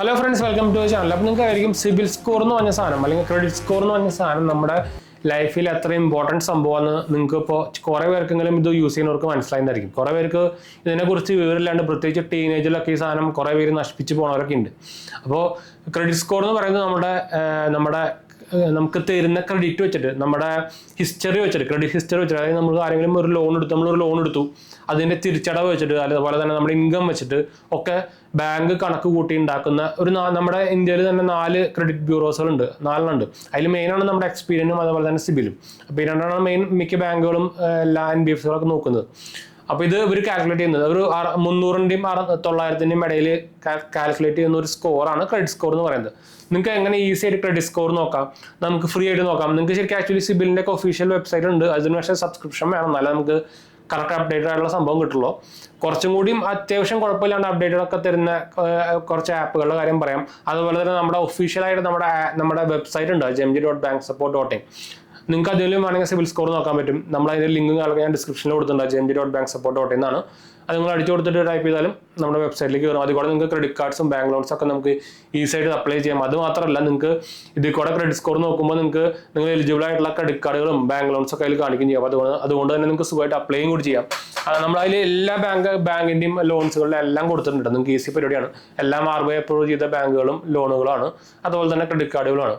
Hello friends, welcome to channel. അപ്പോൾ നിങ്ങൾക്കായിരിക്കും CIBIL score എന്ന് പറഞ്ഞ സാധനം അല്ലെങ്കിൽ ക്രെഡിറ്റ് സ്കോർ എന്ന് പറഞ്ഞ സാധനം നമ്മുടെ ലൈഫിൽ എത്ര ഇമ്പോർട്ടൻറ്റ് സംഭവമാണ് നിങ്ങൾക്ക് ഇപ്പോൾ കുറേ പേർക്കെങ്കിലും ഇത് യൂസ് ചെയ്യുന്നവർക്ക് മനസ്സിലായിരുന്നായിരിക്കും. കുറേ പേർക്ക് ഇതിനെക്കുറിച്ച് വിവരമില്ലാണ്ട്, പ്രത്യേകിച്ച് ടീനേജിലൊക്കെ ഈ സാധനം കുറേ പേര് നശിപ്പിച്ച് പോകുന്നവരൊക്കെ ഉണ്ട്. അപ്പോൾ ക്രെഡിറ്റ് സ്കോർ എന്ന് പറയുന്നത് നമ്മുടെ നമുക്ക് തരുന്ന ക്രെഡിറ്റ് വെച്ചിട്ട്, നമ്മുടെ ഹിസ്റ്ററി വെച്ചിട്ട്, ക്രെഡിറ്റ് ഹിസ്റ്ററി വെച്ചിട്ട്, അതായത് നമ്മൾ ആരെങ്കിലും ഒരു ലോൺ എടുത്തു അതിൻ്റെ തിരിച്ചടവ് വെച്ചിട്ട്, അതുപോലെ തന്നെ നമ്മുടെ ഇൻകം വെച്ചിട്ട് ഒക്കെ ബാങ്ക് കണക്ക് കൂട്ടി ഉണ്ടാക്കുന്ന നമ്മുടെ ഇന്ത്യയിൽ തന്നെ 4 ക്രെഡിറ്റ് ബ്യൂറോസുകളുണ്ട്, 4 ഉണ്ട്. അതിൽ മെയിനാണ് നമ്മുടെ എക്സ്പീരിയനും അതുപോലെ തന്നെ സിബിലും. അപ്പോൾ ഈ രണ്ടാണ് മെയിൻ മിക്ക ബാങ്കുകളും എല്ലാ NBFCകളൊക്കെ നോക്കുന്നത്. അപ്പോൾ ഇത് ഇവർ കാൽക്കുലേറ്റ് ചെയ്യുന്നത് ഒരു 300ൻ്റെയും 900ൻ്റെയും ഇടയിൽ കാൽക്കുലേറ്റ് ചെയ്യുന്ന ഒരു സ്കോറാണ് ക്രെഡിറ്റ് സ്കോർ എന്ന് പറയുന്നത്. നിങ്ങൾക്ക് എങ്ങനെ ഈസി ആയിട്ട് ക്രെഡിറ്റ് സ്കോർ നോക്കാം, നമുക്ക് ഫ്രീ ആയിട്ട് നോക്കാം. നിങ്ങൾക്ക് ശരിക്കും ആക്ച്വലി സിബിലിൻ്റെ ഒക്കെ ഒഫീഷ്യൽ വെബ്സൈറ്റ് ഉണ്ട്, അതിന് പക്ഷേ സബ്സ്ക്രിപ്ഷൻ വേണം, എന്നാലും നമുക്ക് കറക്റ്റ് അപ്ഡേറ്റഡ് ആയിട്ടുള്ള സംഭവം കിട്ടുള്ളൂ. കുറച്ചും കൂടിയും അത്യാവശ്യം കുഴപ്പമില്ലാണ്ട് അപ്ഡേറ്റഡ് ഒക്കെ തരുന്ന കുറച്ച് ആപ്പുകളുടെ കാര്യം പറയാം. അതുപോലെ തന്നെ നമ്മുടെ ഒഫീഷ്യലായിട്ട് നമ്മുടെ വെബ്സൈറ്റ് ഉണ്ട്, jmg.banksupport.in. നിങ്ങൾക്ക് അതിലും വേണമെങ്കിൽ സിബിൽ സ്കോർ നോക്കാൻ പറ്റും. നമ്മൾ അതിൻ്റെ ലിങ്ക് ഞാൻ ഡിസ്ക്രിപ്ഷനിൽ കൊടുത്തിട്ടുണ്ട്, jmg.banksupport.in എന്നാണ്. അത് നിങ്ങൾ അടിച്ചു കൊടുത്തിട്ട് ടൈപ്പ് ചെയ്താലും നമ്മുടെ വെബ്സൈറ്റിലേക്ക് കയറും. അതുകൂടെ നിങ്ങൾക്ക് ക്രെഡിറ്റ് കാർഡ്സും ബാങ്ക് ലോൺസും ഒക്കെ നമുക്ക് ഈസി ആയിട്ട് അപ്ലൈ ചെയ്യാം. അത് മാത്രമല്ല, നിങ്ങൾക്ക് ഇതിൽ കൂടെ ക്രെഡിറ്റ് സ്കോർ നോക്കുമ്പോൾ നിങ്ങൾ എലിജിബിൾ ആയിട്ടുള്ള ക്രെഡിറ്റ് കാർഡുകളും ബാങ്ക് ലോൺസും ഒക്കെ അതിൽ കാണിക്കുകയും ചെയ്യാം. അതുകൊണ്ട് തന്നെ നിങ്ങൾക്ക് സുഖമായിട്ട് അപ്ലൈയും കൂടി ചെയ്യാം. നമ്മളതിൽ എല്ലാ ബാങ്കിൻ്റെയും ലോൺസുകളിലും എല്ലാം കൊടുത്തിട്ടുണ്ട്. നിങ്ങൾക്ക് ഈസി പരിപാടിയാണ്. എല്ലാം RBI അപ്രൂവ് ചെയ്ത ബാങ്കുകളും ലോണുകളാണ്, അതുപോലെ തന്നെ ക്രെഡിറ്റ് കാർഡുകളാണ്.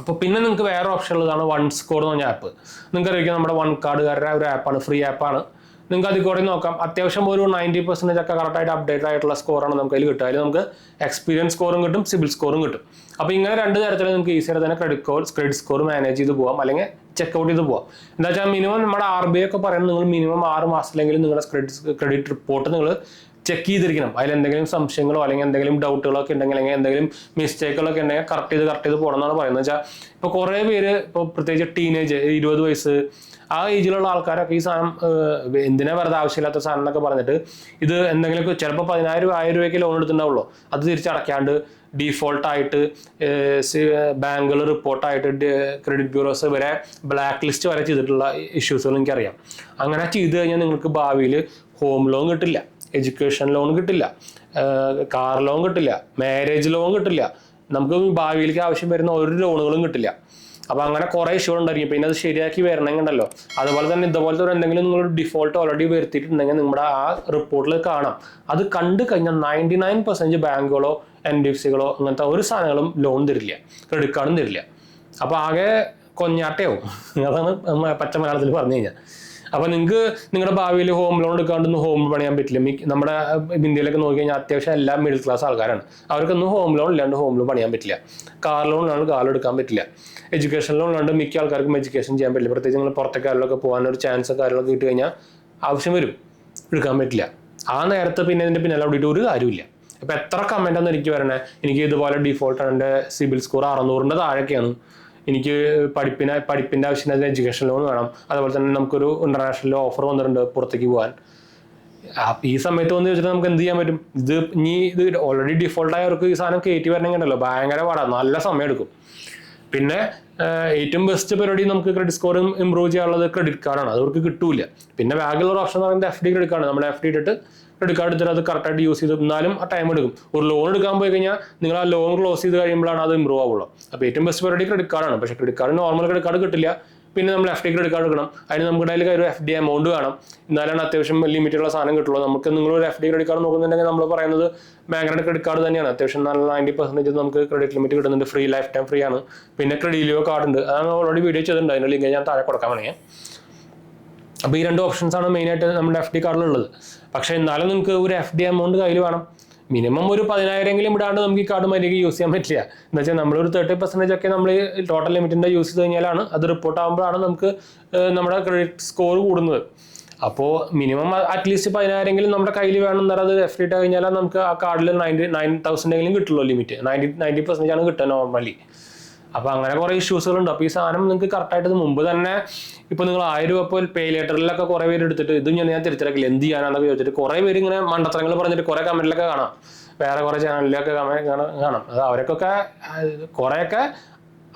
അപ്പോൾ പിന്നെ നിങ്ങൾക്ക് വേറെ ഓപ്ഷൻ ഉള്ളതാണ് വൺ സ്കോർ എന്ന് പറഞ്ഞ ആപ്പ്. നിങ്ങൾക്ക് അറിയിക്കാം, നമ്മുടെ വൺ കാർഡുകാരുടെ ഒരു ആപ്പാണ്, ഫ്രീ ആപ്പാണ്. നിങ്ങൾക്ക് അതിൽ കൂടെ നോക്കാം. അത്യാവശ്യം ഒരു 90% ഒക്കെ കറക്റ്റായിട്ട് അപ്ഡേറ്റ് ആയിട്ടുള്ള സ്കോറാണ് നമുക്ക് അതിൽ കിട്ടുക. അതിൽ നമുക്ക് എക്സ്പീരിയൻസ് സ്കോറും കിട്ടും, സിബിൽ സ്കോറും കിട്ടും. അപ്പോൾ ഇങ്ങനെ 2 തരത്തിൽ നിങ്ങൾക്ക് ഈസിയായിട്ട് തന്നെ ക്രെഡിറ്റ് സ്കോർ മാനേജ് ചെയ്ത് പോകാം, അല്ലെങ്കിൽ ചെക്കൗട്ട് ചെയ്ത് പോകാം. എന്താ വെച്ചാൽ മിനിമം നമ്മുടെ RBI ഒക്കെ പറയുന്നത് നിങ്ങൾ മിനിമം 6 മാസത്തിലെങ്കിലും നിങ്ങളുടെ ക്രെഡിറ്റ് റിപ്പോർട്ട് നിങ്ങൾ ചെക്ക് ചെയ്തിരിക്കണം. അതിൽ എന്തെങ്കിലും സംശയങ്ങളോ അല്ലെങ്കിൽ എന്തെങ്കിലും ഡൗട്ടുകളൊക്കെ ഉണ്ടെങ്കിൽ, അല്ലെങ്കിൽ എന്തെങ്കിലും മിസ്റ്റേക്കുകളൊക്കെ ഉണ്ടെങ്കിൽ കറക്റ്റ് ചെയ്ത് പോകണം എന്നാണ് പറയുന്നത്. വെച്ചാൽ ഇപ്പോൾ കുറേ പേര്, ഇപ്പോൾ പ്രത്യേകിച്ച് ടീനേജ് 20 വയസ്സ് ആ ഏജിലുള്ള ആൾക്കാരൊക്കെ ഈ സാധനം എന്തിനാ വെറുതെ ആവശ്യമില്ലാത്ത സാധനം എന്നൊക്കെ പറഞ്ഞിട്ട് ഇത് എന്തെങ്കിലുമൊക്കെ ചിലപ്പോൾ 10,000-1000 രൂപയ്ക്ക് ലോൺ എടുത്തിട്ടുണ്ടാവുള്ളൂ. അത് തിരിച്ചടയ്ക്കാണ്ട് ഡീഫോൾട്ടായിട്ട് ബാങ്കുകൾ റിപ്പോർട്ടായിട്ട് ക്രെഡിറ്റ് ബ്യൂറോസ് വരെ ബ്ലാക്ക് ലിസ്റ്റ് വരെ ചെയ്തിട്ടുള്ള ഇഷ്യൂസുകൾ എനിക്കറിയാം. അങ്ങനെ ചെയ്ത് കഴിഞ്ഞാൽ നിങ്ങൾക്ക് ഭാവിയിൽ ഹോം ലോൺ കിട്ടില്ല, എഡ്യൂക്കേഷൻ ലോൺ കിട്ടില്ല, കാർ ലോൺ കിട്ടില്ല, മാരേജ് ലോൺ കിട്ടില്ല, നമുക്ക് ഭാവിയിലേക്ക് ആവശ്യം വരുന്ന ഒരു ലോണുകളും കിട്ടില്ല. അപ്പോൾ അങ്ങനെ കുറേ ഇഷ്യൂ ഉണ്ടായിരിക്കും. പിന്നെ അത് ശരിയാക്കി വരണമെന്നുണ്ടല്ലോ. അതുപോലെ തന്നെ ഇതുപോലത്തെ എന്തെങ്കിലും നിങ്ങളൊരു ഡിഫോൾട്ട് ഓൾറെഡി വരുത്തിയിട്ടുണ്ടെങ്കിൽ നമ്മുടെ ആ റിപ്പോർട്ടിൽ കാണാം. അത് കണ്ടു കഴിഞ്ഞാൽ 99% ബാങ്കുകളോ NBFCകളോ അങ്ങനത്തെ ഒരു സാധനങ്ങളും ലോൺ തരില്ല, ക്രെഡിറ്റ് കാർഡും തരില്ല. അപ്പോൾ ആകെ കൊഞ്ഞാട്ടയാവും. അതാണ് പച്ച മലയാളത്തിൽ പറഞ്ഞു കഴിഞ്ഞാൽ. അപ്പോൾ നിങ്ങൾക്ക് നിങ്ങളുടെ ഭാവിയിൽ ഹോം ലോൺ എടുക്കാണ്ടൊന്നും ഹോം പണിയാൻ പറ്റില്ല. നമ്മുടെ ഇന്ത്യയിലൊക്കെ നോക്കി കഴിഞ്ഞാൽ അത്യാവശ്യം എല്ലാം മിഡിൽ ക്ലാസ് ആൾക്കാരാണ്. അവർക്കൊന്നും ഹോം ലോൺ ഇല്ലാണ്ട് ഹോം ലോൺ പണിയാൻ പറ്റില്ല. കാർ ലോൺ ഇല്ലാണ്ട് കാർ എടുക്കാൻ പറ്റില്ല. എഡ്യൂക്കേഷൻ ലോൺ ഇല്ലാണ്ട് മിക്ക ആൾക്കാർക്കും എഡ്യൂക്കേഷൻ ചെയ്യാൻ പറ്റില്ല. പ്രത്യേകിച്ച് നിങ്ങൾ പുറത്തേക്ക് കാര്യങ്ങളൊക്കെ പോകാനൊരു ചാൻസ് കാര്യങ്ങളൊക്കെ കിട്ടി കഴിഞ്ഞാൽ ആവശ്യം വരും, എടുക്കാൻ പറ്റില്ല. ആ നേരത്തെ പിന്നെ ഇതിൻ്റെ പിന്നാലെ ഓടിയിട്ട് ഒരു കാര്യമില്ല. അപ്പോൾ എത്ര കമൻറ്റാന്ന് എനിക്ക് വരണേ, എനിക്ക് ഇതുപോലെ ഡിഫോൾട്ടാണ്, എൻ്റെ സിബിൽ സ്കോർ 600ൻ്റെ താഴെയൊക്കെയാണ്, എനിക്ക് പഠിപ്പിൻ്റെ ആവശ്യത്തിന് എഡ്യൂക്കേഷൻ ലോൺ വേണം, അതുപോലെ തന്നെ നമുക്കൊരു ഇന്റർനാഷണൽ ഓഫർ വന്നിട്ടുണ്ട് പുറത്തേക്ക് പോകാൻ. ഈ സമയത്ത് വന്ന് ചോദിച്ചിട്ട് നമുക്ക് എന്ത് ചെയ്യാൻ പറ്റും? ഇത് ഓൾറെഡി ഡിഫോൾട്ട് ആയവർക്ക് ഈ സാധനം കയറ്റി വരണമെങ്കിൽ ഉണ്ടല്ലോ ഭയങ്കര പാടാണ്, നല്ല സമയം എടുക്കും. പിന്നെ ഏറ്റവും ബെസ്റ്റ് പരിപാടി നമുക്ക് ക്രെഡിറ്റ് സ്കോർ ഇമ്പ്രൂവ് ചെയ്യാനുള്ളത് ക്രെഡിറ്റ് കാർഡാണ്. അത് അവർക്ക് കിട്ടൂല. പിന്നെ ബാഗിലുള്ള ഓപ്ഷൻ എന്ന് പറയുന്നത് FD ക്രെഡിറ്റ് കാർഡ്. നമ്മുടെ FD ഇട്ടിട്ട് ക്രെഡിറ്റ് കാർഡ് എടുത്തിട്ട് അത് കറക്റ്റായിട്ട് യൂസ് ചെയ്ത്, എന്നാലും ആ ടൈം എടുക്കും. ഒരു ലോൺ എടുക്കാൻ പോയി കഴിഞ്ഞാൽ നിങ്ങൾ ആ ലോൺ ക്ലോസ് ചെയ്ത് കഴിയുമ്പോഴാണ് അത് ഇമ്പ്രൂവ് ആവുള്ളൂ. അപ്പോൾ ഏറ്റവും ബെസ്റ്റ് പരിപാടി ക്രെഡിറ്റ് കാർഡാണ്. പക്ഷേ credit card normal credit card കിട്ടില്ല. പിന്നെ നമ്മൾ FD ക്രെഡിറ്റ് കാർഡ് എടുക്കണം. അതിന് നമ്മുടെ കയ്യിൽ ഒരു FD എമൗണ്ട് വേണം, എന്നാലാണ് അത്യാവശ്യം ലിമിറ്റുള്ള സാധനം കിട്ടുള്ളൂ. നമുക്ക് നിങ്ങളൊരു FD ക്രെഡിറ്റ് കാർഡ് നോക്കുന്നുണ്ടെങ്കിൽ നമ്മൾ പറയുന്നത് ബാങ്കിന്റെ ക്രെഡിറ്റ് കാർഡ് തന്നെയാണ്. അത്യാവശ്യം നല്ല 90% നമുക്ക് ക്രെഡിറ്റ് ലിമിറ്റ് കിട്ടുന്നുണ്ട്, ഫ്രീ, ലൈഫ് ടൈം ഫ്രീ ആണ്. പിന്നെ ക്രെഡിലിയോ കാർഡ് ഉണ്ട്, അതാണ് ഓൾറെഡി വീഡിയോ ചെയ്തിട്ടുണ്ട്, അതിൻ്റെ ലിങ്ക് ഞാൻ താഴെ കൊടുക്കാൻ വേണമെങ്കിൽ. അപ്പോൾ ഈ 2 ഓപ്ഷൻസാണ് മെയിനായിട്ട് നമ്മുടെ FD കാർഡിലുള്ളത്. പക്ഷേ എന്നാലും നിങ്ങൾക്ക് ഒരു FD എമൗണ്ട് കയ്യിൽ വേണം. മിനിമം ഒരു 10,000 ഇടാണ്ട് നമുക്ക് ഈ കാർഡ് മര്യാദയ്ക്ക് യൂസ് ചെയ്യാൻ പറ്റില്ല. എന്താ വെച്ചാൽ നമ്മളൊരു 30% ഒക്കെ നമ്മൾ ടോട്ടൽ ലിമിറ്റിൻ്റെ യൂസ് ചെയ്ത് കഴിഞ്ഞാലാണ് അത് റിപ്പോർട്ട് ആകുമ്പോഴാണ് നമുക്ക് നമ്മുടെ ക്രെഡിറ്റ് സ്കോർ കൂടുന്നത്. അപ്പോൾ മിനിമം അറ്റ്ലീസ്റ്റ് 10,000 നമ്മുടെ കയ്യിൽ വേണം. എന്നാലും അത് FD ഇട്ട് കഴിഞ്ഞാൽ നമുക്ക് ആ കാർഡിൽ 9,000 കിട്ടുള്ളൂ ലിമിറ്റ്. 90% ആണ് കിട്ടുക നോർമലി. അപ്പോൾ അങ്ങനെ കുറേ ഇഷ്യൂസുകളുണ്ട്. അപ്പോൾ ഈ സാധനം നിങ്ങൾക്ക് കറക്റ്റായിട്ട് മുമ്പ് തന്നെ ഇപ്പോൾ നിങ്ങൾ 1000 രൂപ ഇപ്പോൾ പേ ലെറ്ററിലൊക്കെ കുറേ പേര് എടുത്തിട്ട് ഇത് ഞാൻ തിരിച്ചടക്കില്ല, എന്ത് ചെയ്യാനാണെന്നൊക്കെ ചോദിച്ചിട്ട് കുറേ പേര് ഇങ്ങനെ മണ്ടത്തരങ്ങൾ പറഞ്ഞിട്ട് കുറേ കമൻറ്റിലൊക്കെ കാണാം, വേറെ കുറേ ചാനലിലൊക്കെ കാണാം. അത് അവർക്കൊക്കെ കുറേയൊക്കെ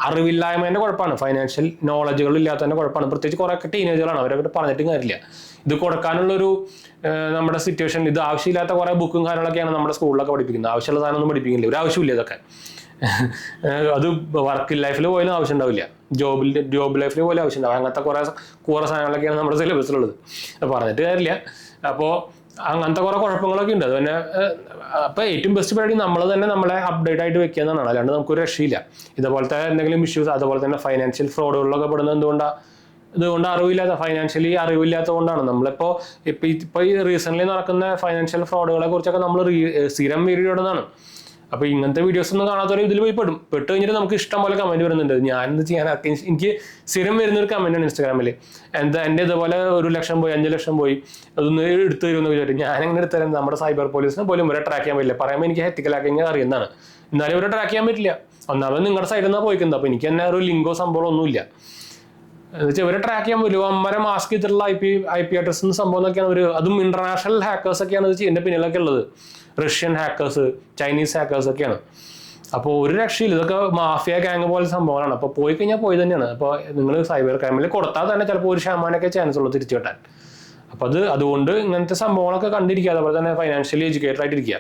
അറിവില്ലായ്മേൻ്റെ കുഴപ്പമാണ്, ഫൈനാൻഷ്യൽ നോളജുകൾ ഇല്ലാത്തതിൻ്റെ കുഴപ്പമാണ്. പ്രത്യേകിച്ച് കുറേയൊക്കെ ടീനേജുകളാണ്, അവരൊക്കെ പറഞ്ഞിട്ടും കാര്യമില്ല. ഇത് കൊടുക്കാനുള്ളൊരു നമ്മുടെ സിറ്റുവേഷൻ, ഇത് ആവശ്യമില്ലാത്ത കുറേ ബുക്കും കാര്യങ്ങളൊക്കെയാണ് നമ്മുടെ സ്കൂളിലൊക്കെ പഠിപ്പിക്കുന്നത്. ആവശ്യമുള്ള സാധനമൊന്നും പഠിപ്പിക്കുന്നില്ല, ഒരു ആവശ്യമില്ല ഇതൊക്കെ. അത് വർക്ക് ലൈഫിൽ പോലും ആവശ്യം ഉണ്ടാവില്ല, ജോബ് ലൈഫിൽ പോലും ആവശ്യം ഉണ്ടാവും. അങ്ങനത്തെ കുറേ സാധനങ്ങളൊക്കെയാണ് നമ്മുടെ സിലബസിലുള്ളത്, പറഞ്ഞിട്ട് കാര്യമില്ല. അപ്പോൾ അങ്ങനത്തെ കുറേ കുഴപ്പങ്ങളൊക്കെ ഉണ്ട്. അത് തന്നെ അപ്പോൾ ഏറ്റവും ബെസ്റ്റ് പരിപാടി നമ്മൾ തന്നെ നമ്മളെ അപ്ഡേറ്റ് ആയിട്ട് വെക്കുക എന്നാണ്, അല്ലാണ്ട് നമുക്കൊരു രക്ഷയില്ല. ഇതുപോലത്തെ എന്തെങ്കിലും ഇഷ്യൂസ്, അതുപോലെ തന്നെ ഫൈനാൻഷ്യൽ ഫ്രോഡുകളിലൊക്കെ പെടുന്നത് ഇതുകൊണ്ട് ഫൈനാൻഷ്യലി അറിവില്ലാത്തത് കൊണ്ടാണ്. നമ്മളിപ്പോൾ ഇപ്പോൾ ഈ റീസെൻ്റ്ലി നടക്കുന്ന ഫൈനാൻഷ്യൽ ഫ്രോഡുകളെ കുറിച്ചൊക്കെ നമ്മൾ സ്ഥിരം വീഡിയോ ഇടുന്നതാണ്. അപ്പോൾ ഇങ്ങനത്തെ വീഡിയോസ് ഒന്നും കാണാത്തവരെ ഇതിൽ പോയി പെട്ട് കഴിഞ്ഞിട്ട് നമുക്ക് ഇഷ്ടം പോലെ കമൻറ്റ് വരുന്നുണ്ട്. ഞാനെന്ത് ചെയ്യാൻ, എനിക്ക് സ്ഥിരം വരുന്നൊരു കമൻറ്റാണ് ഇൻസ്റ്റാഗ്രാമിൽ, എൻ്റെ ഇതുപോലെ 1 ലക്ഷം പോയി 5 ലക്ഷം പോയി അതൊന്ന് എടുത്തു തരുമെന്ന് വിചാരിച്ചു. ഞാനെങ്ങനെ എടുത്തു തരാം? നമ്മുടെ സൈബർ പോലീസിനെ പോലും ഇവരെ ട്രാക്ക് ചെയ്യാൻ പറ്റില്ല. പറയുമ്പോൾ എനിക്ക് ഹെറ്റിക്കലാക്കി അറിയുന്നതാണ്, എന്നാലും ഇവരെ ട്രാക്ക് ചെയ്യാൻ പറ്റില്ല. ഒന്നാമത് നിങ്ങളുടെ സൈഡിൽ നിന്നാണ് പോയിക്കുന്നത്. അപ്പോൾ എനിക്ക് തന്നെ ഒരു ലിങ്കോ സംഭവം ഒന്നുമില്ല. എന്ന് വെച്ചാൽ ഇവരെ ട്രാക്ക് ചെയ്യാൻ പറ്റുമോ? അമ്മരെ മാസ്ക് ചെയ്തിട്ടുള്ള ഐ പി അഡ്രസ് സംഭവം എന്നൊക്കെയാണ് അതും ഇന്റർനാഷണൽ ഹാക്കേഴ്സ് ഒക്കെയാണ് ഇത് എൻ്റെ പിന്നിലൊക്കെ ഉള്ളത്. റഷ്യൻ ഹാക്കേഴ്സ്, ചൈനീസ് ഹാക്കേഴ്സ് ഒക്കെയാണ്. അപ്പോൾ ഒരു രക്ഷയില്ല, ഇതൊക്കെ മാഫിയ ഗാങ് പോലെ സംഭവങ്ങളാണ്. അപ്പോൾ പോയി കഴിഞ്ഞാൽ പോയി തന്നെയാണ്. അപ്പോൾ നിങ്ങൾ സൈബർ ക്രൈമിൽ കൊടുത്താൽ തന്നെ ചിലപ്പോൾ 1% ചാൻസ് ഉള്ളൂ തിരിച്ചു കിട്ടാൻ. അപ്പോൾ അതുകൊണ്ട് ഇങ്ങനത്തെ സംഭവങ്ങളൊക്കെ കണ്ടിരിക്കുക, അതുപോലെ തന്നെ ഫൈനാൻഷ്യലി എഡ്യൂക്കേറ്റഡ് ആയിട്ടിരിക്കുക.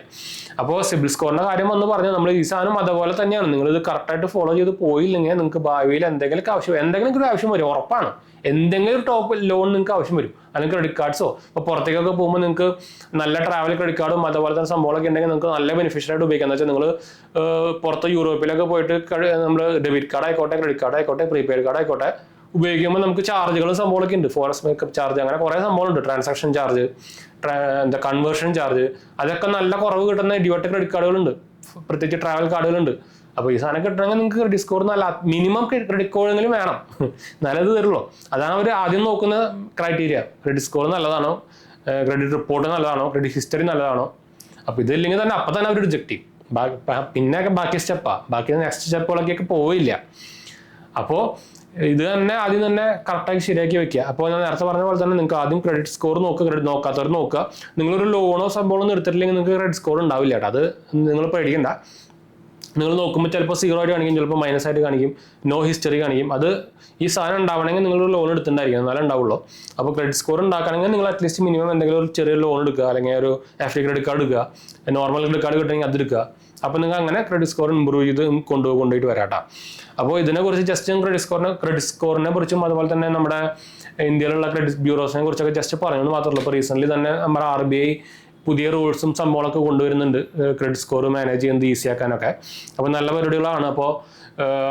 അപ്പോൾ സിബിൽ സ്കോറിൻ്റെ കാര്യം വന്ന് പറഞ്ഞാൽ നമ്മൾ ഈ സാധനം അതുപോലെ തന്നെയാണ്. നിങ്ങളിത് കറക്റ്റായിട്ട് ഫോളോ ചെയ്ത് പോയില്ലെങ്കിൽ നിങ്ങൾക്ക് ഭാവിയിൽ എന്തെങ്കിലും ഒരു ആവശ്യം വരും, ഉറപ്പാണ്. എന്തെങ്കിലും ഒരു ടോപ്പ് ലോൺ നിങ്ങൾക്ക് ആവശ്യം വരും, അല്ലെങ്കിൽ ക്രെഡിറ്റ് കാർഡ്സോ. ഇപ്പോൾ പുറത്തേക്കൊക്കെ പോകുമ്പോൾ നിങ്ങൾക്ക് നല്ല ട്രാവൽ ക്രെഡിറ്റ് കാർഡും അതുപോലെ തന്നെ സംഭവങ്ങളൊക്കെ ഉണ്ടെങ്കിൽ നിങ്ങൾക്ക് നല്ല ബെനിഫിഷ്യലായിട്ട് ഉപയോഗിക്കാം. എന്ന് വെച്ചാൽ നിങ്ങൾ പുറത്ത് യൂറോപ്പിലൊക്കെ പോയിട്ട് നമ്മൾ ഡെബിറ്റ് കാർഡ് ആയിക്കോട്ടെ, ക്രെഡിറ്റ് കാർഡ് ആയിക്കോട്ടെ, പ്രീപെയ്ഡ് കാർഡ് ആയിക്കോട്ടെ ഉപയോഗിക്കുമ്പോൾ നമുക്ക് ചാർജുകളും സംഭവങ്ങളൊക്കെ ഉണ്ട്. ഫോറസ്റ്റ് മേക്കപ്പ് ചാർജ്, അങ്ങനെ കുറേ സംഭവങ്ങളുണ്ട്. ട്രാൻസാക്ഷൻ ചാർജ്, കൺവേർഷൻ ചാർജ്, അതൊക്കെ നല്ല കുറവ് കിട്ടുന്ന ഇഡിയോട്ട് ക്രെഡിറ്റ് കാർഡുകളുണ്ട്, പ്രത്യേകിച്ച് ട്രാവൽ കാർഡുകളുണ്ട്. അപ്പോൾ ഈ സാധനം കിട്ടണമെങ്കിൽ നിങ്ങൾക്ക് ക്രെഡിറ്റ് സ്കോർ മിനിമം ക്രെഡിറ്റ് സ്കോറെങ്കിലും വേണം, നല്ലത് തരുള്ളൂ. അതാണ് അവർ ആദ്യം നോക്കുന്ന ക്രൈറ്റീരിയ. ക്രെഡിറ്റ് സ്കോർ നല്ലതാണോ, ക്രെഡിറ്റ് റിപ്പോർട്ട് നല്ലതാണോ, ക്രെഡിറ്റ് ഹിസ്റ്ററി നല്ലതാണോ. അപ്പോൾ ഇതില്ലെങ്കിൽ തന്നെ അപ്പം തന്നെ അവർ റിജക്റ്റ് ചെയ്യും. പിന്നെ ബാക്കി സ്റ്റെപ്പാണ്, ബാക്കി നെക്സ്റ്റ് സ്റ്റെപ്പുകളൊക്കെ പോയില്ല. അപ്പോൾ ഇത് തന്നെ ആദ്യം തന്നെ കറക്റ്റായി ശരിയാക്കി വെക്കുക. അപ്പോൾ ഞാൻ നേരത്തെ പറഞ്ഞ പോലെ തന്നെ നിങ്ങൾക്ക് ആദ്യം ക്രെഡിറ്റ് സ്കോർ നോക്കുക, ക്രെഡിറ്റ് നോക്കാത്തവർ നോക്കുക. നിങ്ങളൊരു ലോണോ സംഭവമൊന്നും എടുത്തിട്ടില്ലെങ്കിൽ നിങ്ങൾക്ക് ക്രെഡിറ്റ് സ്കോർ ഉണ്ടാവില്ല കേട്ടോ, അത് നിങ്ങൾ പേടിക്കണ്ട. നിങ്ങൾ നോക്കുമ്പോൾ ചിലപ്പോൾ 0 ആയിട്ട് കാണിക്കും, ചിലപ്പോൾ -ആയിട്ട് കാണിക്കും, നോ ഹിസ്റ്ററി കാണിക്കും. അത് ഈ സാധനം ഉണ്ടാവണമെങ്കിൽ നിങ്ങളൊരു ലോൺ എടുത്തിട്ടുണ്ടായിരിക്കും, എന്നാലേ ഉണ്ടാവുള്ളൂ. അപ്പോൾ ക്രെഡിറ്റ് സ്കോർ ഉണ്ടാക്കണമെങ്കിൽ നിങ്ങൾ അറ്റ്ലീസ്റ്റ് മിനിമം എന്തെങ്കിലും ഒരു ചെറിയ ലോൺ എടുക്കുക, അല്ലെങ്കിൽ ഒരു FD ക്രെഡിറ്റ് കാർഡ് എടുക്കുക, നോർമൽ ക്രെഡിറ്റ് കാർഡ് കിട്ടണമെങ്കിൽ അത് എടുക്കുക. അപ്പോൾ നിങ്ങൾ അങ്ങനെ ക്രെഡിറ്റ് സ്കോർ ഇമ്പ്രൂവ് ചെയ്ത് കൊണ്ടുപോയിട്ട് വരാട്ടോ. അപ്പോൾ ഇതിനെക്കുറിച്ച് ജസ്റ്റ് ക്രെഡിറ്റ് സ്കോറിനെ കുറിച്ചും അതുപോലെ തന്നെ നമ്മുടെ ഇന്ത്യയിലുള്ള ക്രെഡിറ്റ് ബ്യൂറോസിനെ കുറിച്ചൊക്കെ ജസ്റ്റ് പറയുന്നത് മാത്രമല്ല. ഇപ്പോൾ റീസെൻ്റ്ലി തന്നെ നമ്മുടെ RBI പുതിയ റൂൾസും സംഭവങ്ങളൊക്കെ കൊണ്ടുവരുന്നുണ്ട്, ക്രെഡിറ്റ് സ്കോർ മാനേജ് ചെയ്യുന്നത് ഈസി ആക്കാനൊക്കെ. അപ്പോൾ നല്ല പരിപാടികളാണ്. അപ്പോൾ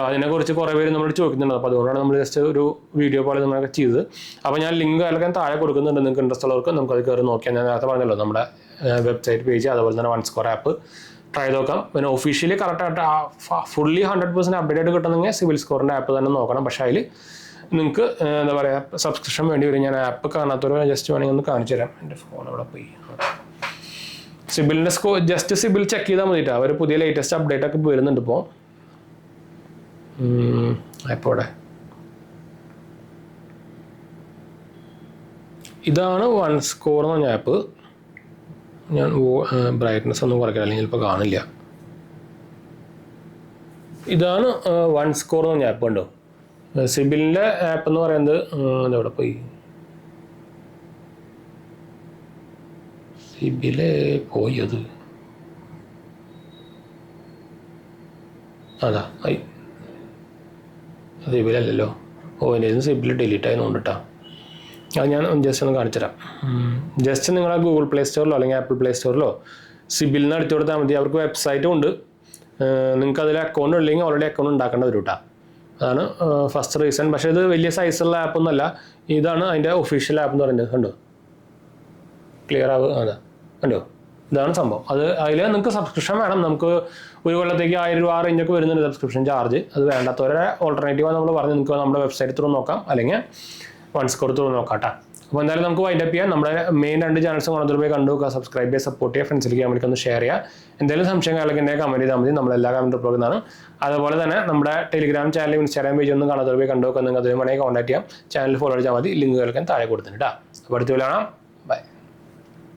അതിനെക്കുറിച്ച് കുറേ പേര് നമ്മൾ ചോദിക്കുന്നുണ്ട്. അപ്പോൾ അതുകൊണ്ടാണ് നമ്മൾ ജസ്റ്റ് ഒരു വീഡിയോ പോലെ നമ്മളൊക്കെ ചെയ്തത്. അപ്പോൾ ഞാൻ ലിങ്ക് അതിലൊക്കെ താഴെ കൊടുക്കുന്നുണ്ട്, നിങ്ങൾക്ക് ഇൻട്രസ്റ്റ് ഉള്ളവർക്ക് നമുക്കത് കയറി നോക്കിയാൽ. ഞാൻ നേരത്തെ പറഞ്ഞല്ലോ നമ്മുടെ വെബ്സൈറ്റ് പേജ്, അതുപോലെ തന്നെ OneScore ആപ്പ് ട്രൈ നോക്കാം. പിന്നെ ഒഫീഷ്യലി കറക്റ്റായിട്ട് ഫുള്ളി 100% അപ്ഡേറ്റ് ആയിട്ട് കിട്ടണമെങ്കിൽ സിബിൽ സ്കോറിൻ്റെ ആപ്പ് തന്നെ നോക്കണം. പക്ഷേ അതിൽ നിങ്ങൾക്ക് എന്താ പറയുക, സബ്സ്ക്രിപ്ഷൻ വേണ്ടി വരും. ഞാൻ ആപ്പ് കാണാത്തവർ ജസ്റ്റ് വേണമെങ്കിൽ ഒന്ന് കാണിച്ചു തരാം. എൻ്റെ ഫോൺ അവിടെ പോയി. സിബിലിൻ്റെ ജസ്റ്റ് സിബിൽ ചെക്ക് ചെയ്താൽ മതിട്ടോ. അവർ പുതിയ ലേറ്റസ്റ്റ് അപ്ഡേറ്റ് ഒക്കെ വരുന്നുണ്ട് ഇപ്പോൾ. ഇപ്പോൾ ഇതാണ് OneScore എന്ന് പറഞ്ഞ ആപ്പ്. ഞാൻ ബ്രൈറ്റ്നസ് ഒന്നും കുറയ്ക്കില്ല, അല്ലെങ്കിൽ ചിലപ്പോൾ കാണില്ല. ഇതാണ് OneScore എന്ന് പറഞ്ഞ ആപ്പ്. കണ്ടോ, സിബിലിൻ്റെ ആപ്പ് എന്ന് പറയുന്നത് എവിടെ പോയി, സിബില് പോയി, അത് അതാ സിബിലല്ലല്ലോ. എൻ്റെ സിബിൽ ഡിലീറ്റ് ആയി നോണ്ടിട്ടാ. അത് ഞാൻ ജസ്റ്റ് ഒന്ന് കാണിച്ചു തരാം. ജസ്റ്റ് നിങ്ങൾ ഗൂഗിൾ പ്ലേ സ്റ്റോറിലോ അല്ലെങ്കിൽ ആപ്പിൾ പ്ലേ സ്റ്റോറിലോ സിബിലിന് അടിച്ചു കൊടുത്താൽ മതി. അവർക്ക് വെബ്സൈറ്റും ഉണ്ട്. നിങ്ങൾക്ക് അതിൽ അക്കൗണ്ട് ഇല്ലെങ്കിൽ ഓൾറെഡി അക്കൗണ്ട് ഉണ്ടാക്കേണ്ടി വരും കേട്ടോ. അതാണ് ഫസ്റ്റ് റീസൺ. പക്ഷേ ഇത് വലിയ സൈസുള്ള ആപ്പൊന്നുമല്ല. ഇതാണ് അതിൻ്റെ ഒഫീഷ്യൽ ആപ്പ് എന്ന് പറയുന്നത്. കണ്ടോ, ക്ലിയർ ആവുക, അതാ കണ്ടോ, ഇതാണ് സംഭവം. അതിൽ നിങ്ങൾക്ക് സബ്സ്ക്രിപ്ഷൻ വേണം. നമുക്ക് ഒരു കൊല്ലത്തേക്ക് 1000 രൂപ റേഞ്ചൊക്കെ വരുന്നുണ്ട് സബ്സ്ക്രിപ്ഷൻ ചാർജ്. അത് വേണ്ടാത്തവരെ ഓൾട്ടർനേറ്റീവാണ് നമ്മൾ പറഞ്ഞ് നിങ്ങൾക്ക് നമ്മുടെ വെബ്സൈറ്റ് ത്രൂ നോക്കാം, അല്ലെങ്കിൽ OneScore ത്രൂ നോക്കാം കേട്ടോ. അപ്പോൾ എന്തായാലും നമുക്ക് വൈൻഡപ്പ് ചെയ്യാം. നമ്മുടെ മെയിൻ 2 ചാനൽസും കൊണ്ടുപോയി പോയി കണ്ടു നോക്കുക, സബ്സ്ക്രൈബ് ചെയ്യുക, സപ്പോർട്ട് ചെയ്യുക, ഫ്രണ്ട്സിലേക്ക് കമൻറ്റ് ഒന്ന് ഷെയർ ചെയ്യുക. എന്തെങ്കിലും സംശയങ്ങളൊക്കെ ഉണ്ടെങ്കിൽ കമൻറ്റ് ചെയ്താൽ മതി, നമ്മളെല്ലാ കമൻറ്റ് പോകുന്നതാണ്. അതുപോലെ തന്നെ നമ്മുടെ ടെലിഗ്രാം ചാനലും ഇൻസ്റ്റാഗ്രാം പേജ് ഒന്നും കാണാത്തവർ പോയി കണ്ടു നോക്കുക. നിങ്ങൾക്ക് അതും വേണമെങ്കിൽ കോൺടാക്ട് ചെയ്യാം. ചാനൽ ഫോളോ ചെയ്താൽ മതി, ലിങ്ക് കേൾക്കാൻ താഴെ കൊടുത്തിട്ടുണ്ട് കേട്ടോ. അപ്പോൾ അടുത്ത് കാണാം.